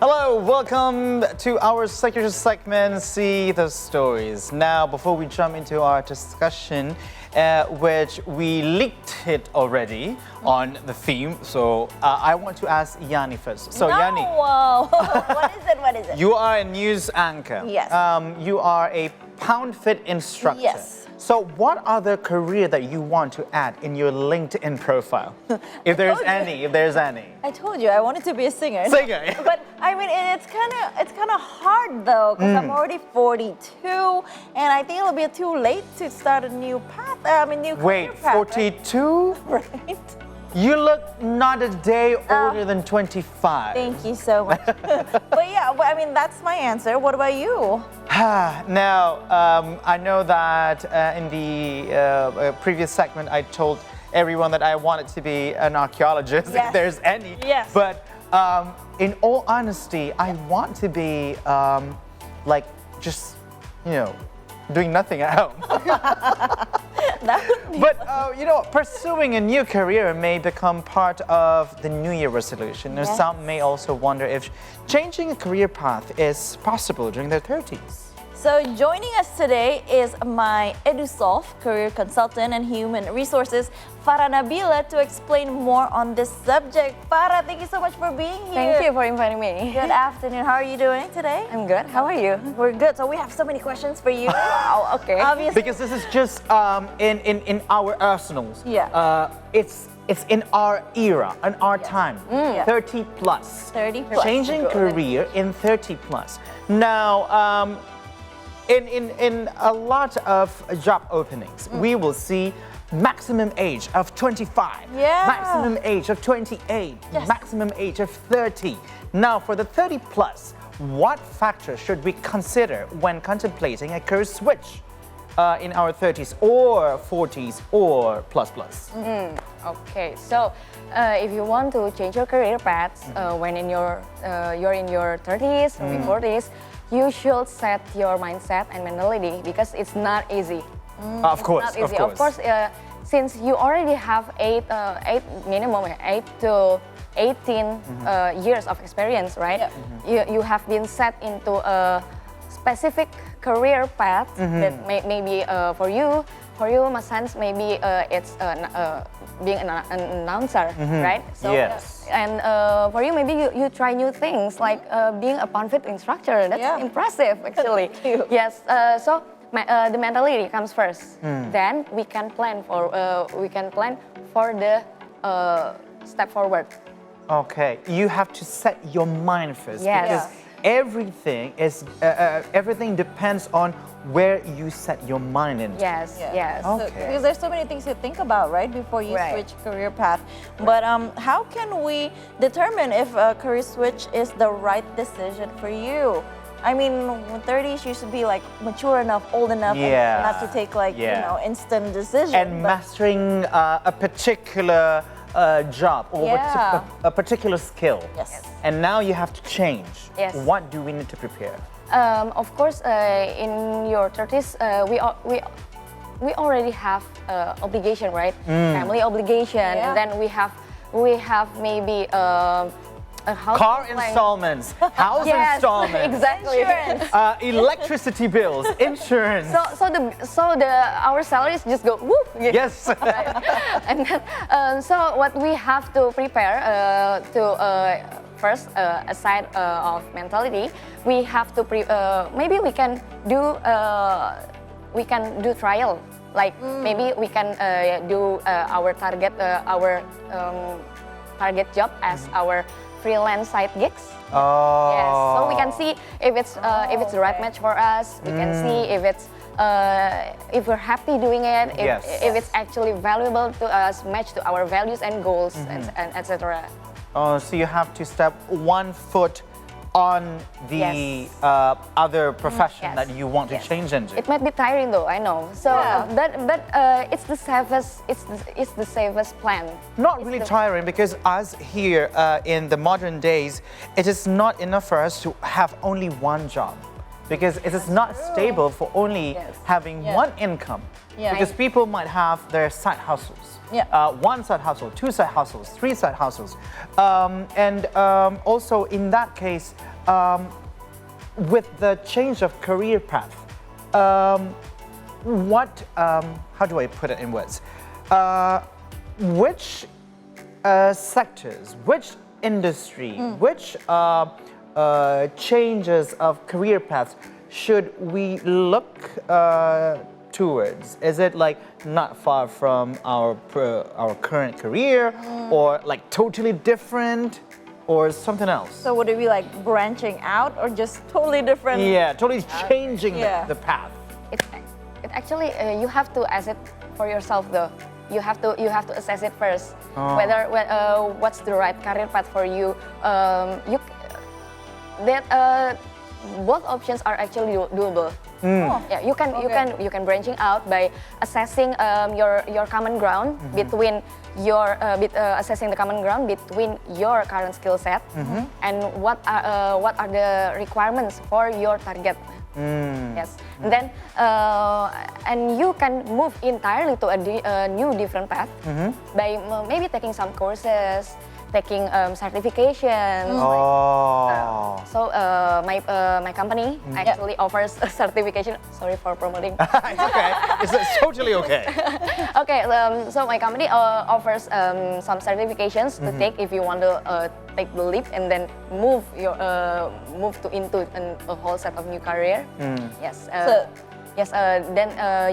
Hello, welcome to our second segment, See the Stories. Now, before we jump into our discussion, which we leaked it already on the theme, so I want to ask Yanni first. So, Yanni, What is it? you are a news anchor. Yes. You are a pound fit instructor. Yes. So, what other career that you want to add in your LinkedIn profile, if there's any? I told you I wanted to be a singer. Singer. But I mean, it's kind of hard though, because I'm already 42, and I think it'll be too late to start a new path. New career Wait, path, 42? Right? You look not a day older than 25. Thank you so much. But yeah, I mean, that's my answer. What about you? Now, I know that in the previous segment, I told everyone that I wanted to be an archaeologist, Yes. if there's any. Yes. But in all honesty, I want to be just, doing nothing at home. That would be. But, pursuing a new career may become part of the New Year resolution. And Yes. some may also wonder if changing a career path is possible during their 30s. So joining us today is my EduSolve career consultant and human resources, Faranabila, to explain more on this subject. Farah, thank you so much for being here. Thank you for inviting me. Good afternoon. How are you doing today? I'm good. How are you? We're good. So we have so many questions for you. Wow, okay. Obviously. Because this is just in our arsenals. Yeah. It's in our era, in our time, Yeah. 30 plus. 30 plus. Changing career in 30 plus. Now, in a lot of job openings, we will see maximum age of 25, Yeah. maximum age of 28, Yes. maximum age of 30. Now, for the 30 plus, what factors should we consider when contemplating a career switch in our 30s or 40s or plus? Okay, so if you want to change your career path when you're in your 30s or 40s, you should set your mindset and mentality because it's not easy. Of course, Not easy. Of course, since you already have minimum 8 to 18 years of experience, right? You have been set into a specific career path that maybe for you, my sense, maybe it's being an announcer, right? So, Yes. And for you, maybe you try new things like being a pound fit instructor. That's Yeah. impressive, actually. Thank you. Yes. So the mentality comes first. Then we can plan for the step forward. Okay, you have to set your mind first Yes. because everything depends on where you set your mind in. Yes. Yeah. Yes. So, Okay. because there's so many things to think about, right, before you Right. switch career path. But how can we determine if a career switch is the right decision for you? I mean, when 30s, you should be like mature enough, old enough, Yeah. and not to take like Yeah. instant decision. And mastering a particular job or Yeah. a particular skill. Yes. And now you have to change. Yes. What do we need to prepare? Of course, in your 30s, we already have obligation, right? Family obligation, Yeah. and then we have maybe a house Car plan. installments, house Yes, installments, exactly. Insurance. electricity bills, insurance. So our salaries just go whoop. Yes. And then, so what we have to prepare first, aside of mentality, we have to maybe we can do trial. Like maybe we can do our target job as our freelance side gigs. Oh. Yes, so we can see if it's the right match for us. We can see if we're happy doing it, Yes. if it's actually valuable to us, match to our values and goals, and etc. Oh, so you have to step one foot on the Yes. other profession Yes. that you want to Yes. change into. It might be tiring though, I know. So, Yeah. but it's the safest. It's the safest plan. Not It's really the- tiring because us here in the modern days, it is not enough for us to have only one job because it is not stable for only Yes. having Yeah. one income. Yeah. Because people might have their side hustles. Yeah. One side hustle, two side hustles, three side hustles. Also in that case, with the change of career path, how do I put it in words? Which sectors, which industry, which changes of career paths should we look towards? Is it like not far from our current career, or like totally different, or something else? So would it be like branching out or just totally different? Yeah, totally changing Yeah. the path. It actually you have to assess it for yourself though. You have to assess it first whether what's the right career path for you. Both options are actually doable. Yeah, you can branching out by assessing your common ground between your assessing the common ground between your current skill set and what are the requirements for your target. Yes, and then and you can move entirely to a new different path by maybe taking some courses, taking certification. So my company actually offers a certification. Sorry for promoting. It's okay. It's totally okay. Okay, so my company offers some certifications to take if you want to take the leap and then move into a whole set of new career. Yes. Then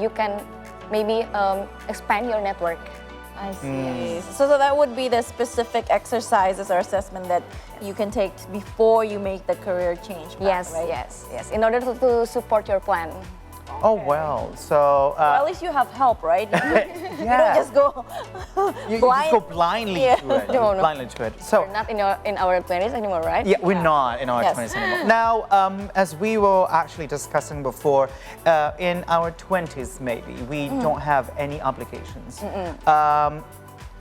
you can maybe expand your network. I see. So that would be the specific exercises or assessment that you can take before you make the career change. Yes, right? yes. In order to support your plan. Oh well, so Well, at least you have help, right? You yeah. don't just go you blind. just go blindly Yeah. to it. No. Blindly to it. So We're not in our 20s anymore, right? yeah, we're not in our Yes. 20s anymore. Now, as we were actually discussing before, in our 20s maybe we don't have any obligations.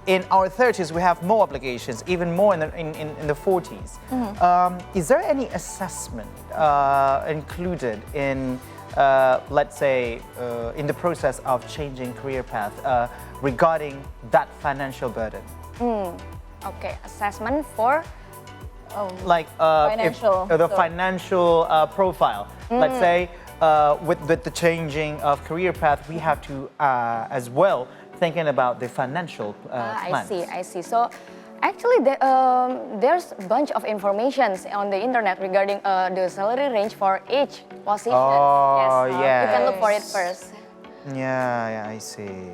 In our 30s, we have more obligations, even more in the 40s. Is there any assessment included in, let's say, in the process of changing career path regarding that financial burden? Okay, assessment for Like Financial, the so- financial profile. Let's say with the changing of career path, we have to as well thinking about the financial plans. I see. So actually, there's a bunch of information on the internet regarding the salary range for each position. Oh, yes. yes. You can look for it first. Yeah, I see.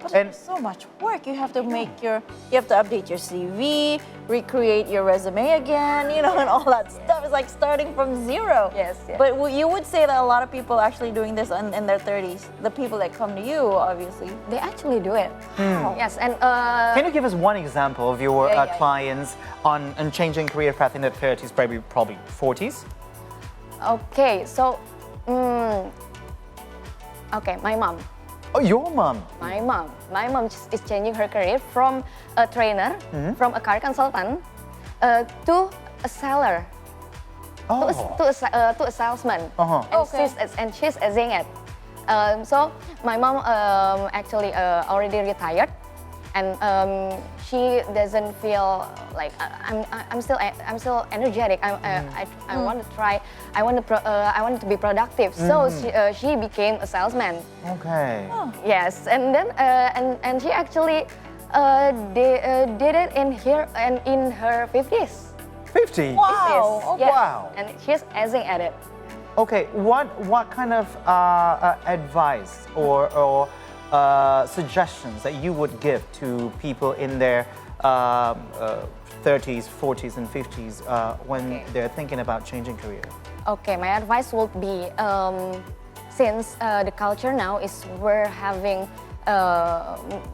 But And- it's so much work. You have to you have to update your CV, recreate your resume again, and all that stuff. It's like starting from zero. Yes. But you would say that a lot of people are actually doing this in their 30s. The people that come to you, obviously. They actually do it. Yes, and Can you give us one example of your Yeah. clients on changing career path in their 30s, probably 40s? okay, so okay, my mom. Oh, your mom. My mom is changing her career from a trainer, from a car consultant, to a seller, Oh. to a salesman. And she's saying it. So my mom actually already retired, and she doesn't feel like I'm still energetic. I want to try. I want to be productive. So she became a salesman. Okay. Yes, and then and she actually did it in her 50s. 50? Wow. Yes, yes. Wow. And she's amazing at it. Okay, what kind of advice or suggestions that you would give to people in their 30s, 40s, and 50s when they're thinking about changing career? Okay, my advice would be since the culture now is we're having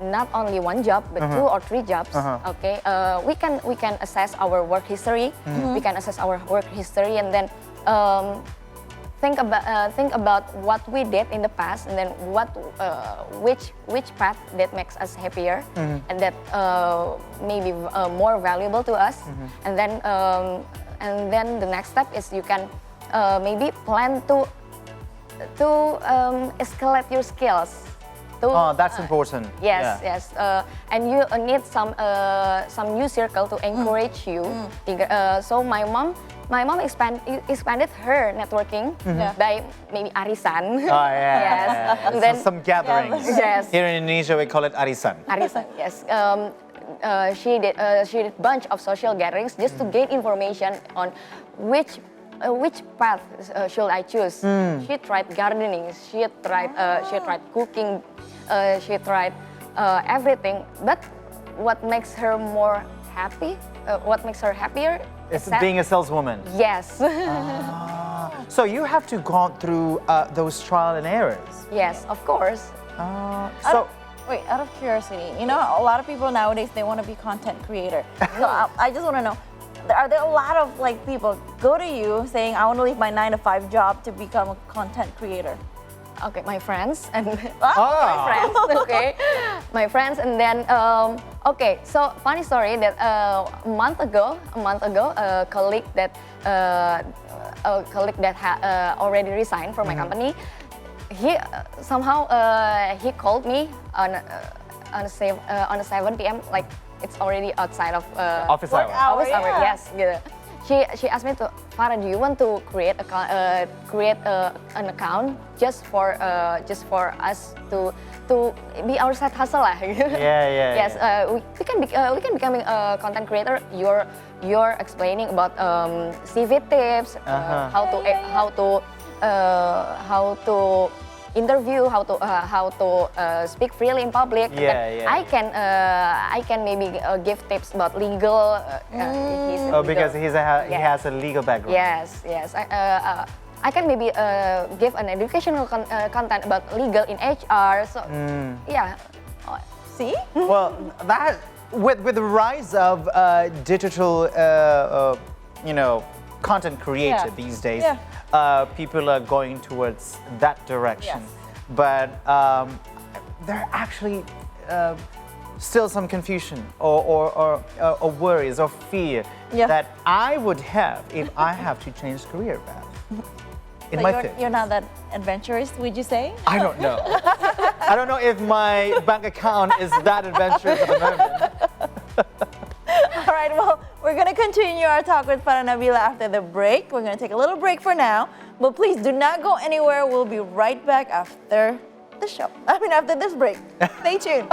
not only one job but 2 or 3 jobs. Okay, we can assess our work history. We can assess our work history and then think about what we did in the past and then which path that makes us happier and that maybe more valuable to us. And then the next step is you can maybe plan to escalate your skills too. Oh, that's important. Yes, Yeah. yes, and you need some new circle to encourage you. So my mom expanded her networking by maybe arisan. Oh, yeah. Yes. Yeah. And then Some gatherings. Yes. Here in Indonesia, we call it arisan. arisan. Yes. She did bunch of social gatherings just to gain information on which path should I choose. She tried gardening, she tried cooking, she tried everything. But what makes her more happy? What makes her happier? It's is that- being a saleswoman. Yes. So you have to go through those trial and errors. Yes, of course. So Wait, out of curiosity, you know, a lot of people nowadays, they want to be content creator. So I just want to know, are there a lot of like people go to you saying, I want to leave my 9-to-5 job to become a content creator? Okay, my friends and Ah. friends. Okay, my friends, and then okay. So funny story that a month ago, a colleague that already resigned from my company, he somehow he called me on 7 p.m. Like it's already outside of office Work hour. hour, yeah. Yes, gitu. She asked me to, Farah, do you want to create an account just for us to be our side hustle lah? Yeah. Yes, we can become a content creator. You're explaining about CV tips, how to interview, how to speak freely in public. Yeah. I can maybe give tips about legal. Oh, because he has a legal background. Yes. I can maybe give an educational content about legal in HR. So yeah. See? Well, that with the rise of digital, content creator these days, people are going towards that direction. Yes. But there are actually still some confusion or worries or fear that I would have if I have to change career path. In my field. You're not that adventurous, would you say? I don't know. I don't know if my bank account is that adventurous at the moment. All right, well, we're going to continue our talk with Faranabila after the break. We're going to take a little break for now, but please do not go anywhere. We'll be right back after the show. After this break. Stay tuned.